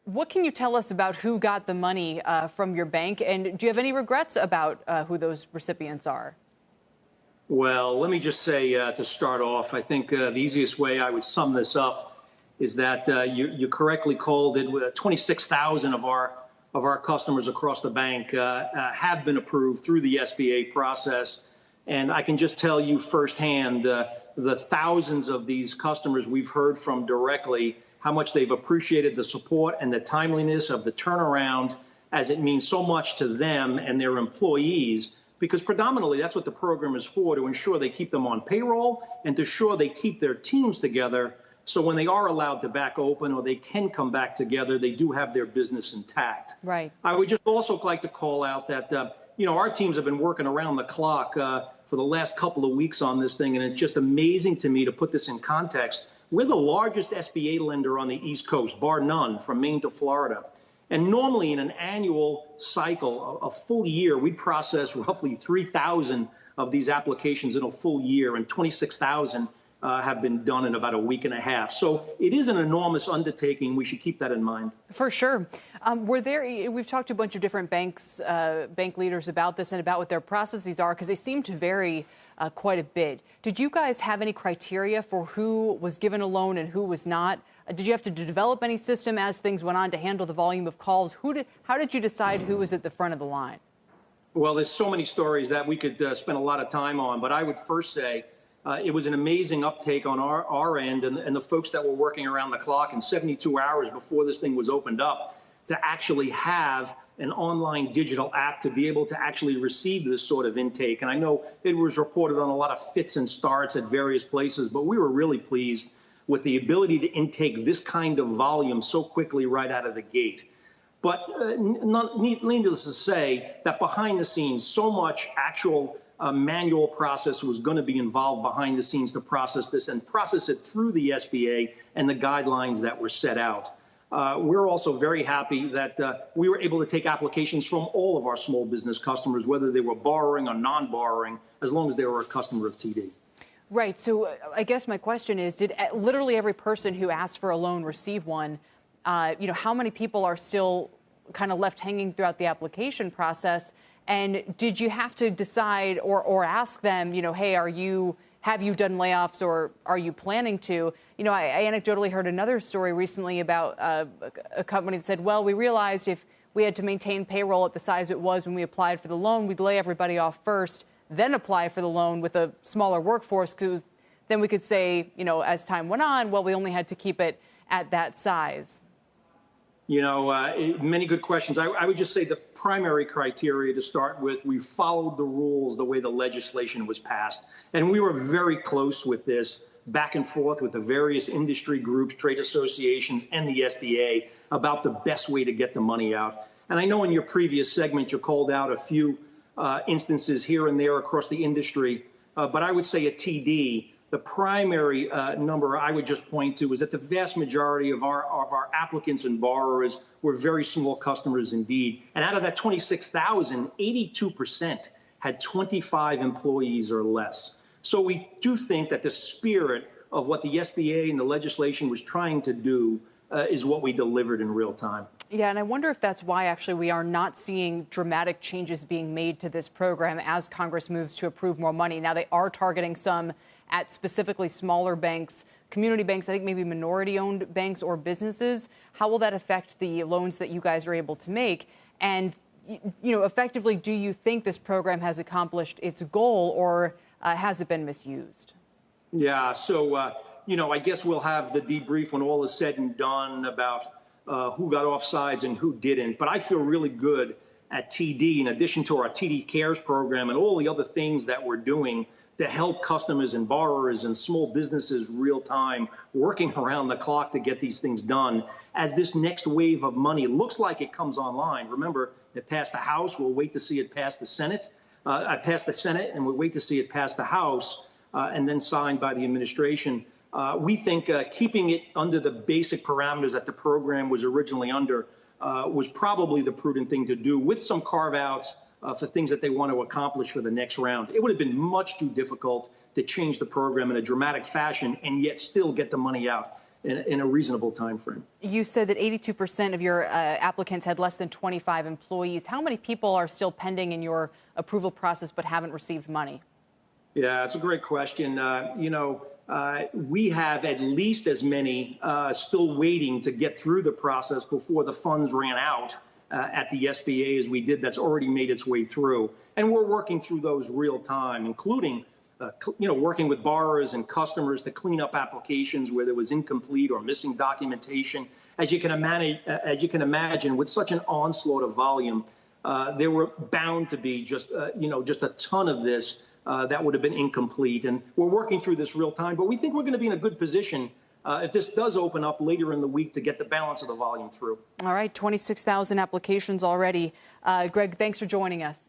What can you tell us about who got the money from your bank? And do you have any regrets about who those recipients are? Well, let me just say to start off, I think the easiest way I would sum this up is that you correctly called it. 26,000 of our customers across the bank have been approved through the SBA process. And I can just tell you firsthand, the thousands of these customers we've heard from directly, how much they've appreciated the support and the timeliness of the turnaround, as it means so much to them and their employees, because predominantly that's what the program is for, to ensure they keep them on payroll and to ensure they keep their teams together. So when they are allowed to back open or they can come back together, they do have their business intact. Right. I would just also like to call out that, our teams have been working around the clock for the last couple of weeks on this thing. And it's just amazing to me to put this in context. We're the largest SBA lender on the East Coast, bar none, from Maine to Florida. And normally in an annual cycle, a full year, we'd process roughly 3,000 of these applications in a full year, and 26,000 have been done in about a week and a half. So it is an enormous undertaking. We should keep that in mind. For sure. We've talked to a bunch of different banks, bank leaders about this and about what their processes are, because they seem to vary quite a bit. Did you guys have any criteria for who was given a loan and who was not? Did you have to develop any system as things went on to handle the volume of calls? How did you decide who was at the front of the line? Well, there's so many stories that we could spend a lot of time on, but I would first say it was an amazing uptake on our end and the folks that were working around the clock in 72 hours before this thing was opened up to actually have an online digital app to be able to actually receive this sort of intake. And I know it was reported on a lot of fits and starts at various places, but we were really pleased with the ability to intake this kind of volume so quickly right out of the gate. But needless to say that behind the scenes, so much actual manual process was going to be involved behind the scenes to process this and process it through the SBA and the guidelines that were set out. We're also very happy that we were able to take applications from all of our small business customers, whether they were borrowing or non-borrowing, as long as they were a customer of TD. Right. So I guess my question is, did literally every person who asked for a loan receive one? How many people are still kind of left hanging throughout the application process? And did you have to decide or ask them, hey, have you done layoffs or are you planning to? I anecdotally heard another story recently about a company that said, well, we realized if we had to maintain payroll at the size it was when we applied for the loan, we'd lay everybody off first, then apply for the loan with a smaller workforce, because then we could say, as time went on, well, we only had to keep it at that size. Many good questions. I would just say the primary criteria to start with, we followed the rules the way the legislation was passed. And we were very close with this, back and forth with the various industry groups, trade associations, and the SBA about the best way to get the money out. And I know in your previous segment, you called out a few instances here and there across the industry. But I would say at TD, the primary number I would just point to is that the vast majority of our applicants and borrowers were very small customers indeed. And out of that 26,000, 82% had 25 employees or less. So we do think that the spirit of what the SBA and the legislation was trying to do is what we delivered in real time. Yeah, and I wonder if that's why actually we are not seeing dramatic changes being made to this program as Congress moves to approve more money. Now, they are targeting some at specifically smaller banks, community banks, I think maybe minority-owned banks or businesses. How will that affect the loans that you guys are able to make? And, effectively, do you think this program has accomplished its goal, or has it been misused? Yeah, so, I guess we'll have the debrief when all is said and done about who got offsides and who didn't. But I feel really good at TD, in addition to our TD Cares program and all the other things that we're doing to help customers and borrowers and small businesses real time, working around the clock to get these things done. As this next wave of money looks like it comes online, remember, it passed the House. We'll wait to see it pass the Senate. Pass the Senate, and we'll wait to see it pass the House and then signed by the administration. We think keeping it under the basic parameters that the program was originally under was probably the prudent thing to do, with some carve-outs for things that they want to accomplish for the next round. It would have been much too difficult to change the program in a dramatic fashion and yet still get the money out. in a reasonable time frame. You said that 82% of your applicants had less than 25 employees. How many people are still pending in your approval process but haven't received money? Yeah, it's a great question. We have at least as many still waiting to get through the process before the funds ran out at the SBA as we did. That's already made its way through. And we're working through those real time, including working with borrowers and customers to clean up applications where there was incomplete or missing documentation. As you can imagine, with such an onslaught of volume, there were bound to be just a ton of this that would have been incomplete. And we're working through this real time, but we think we're going to be in a good position if this does open up later in the week to get the balance of the volume through. All right, 26,000 applications already. Greg, thanks for joining us.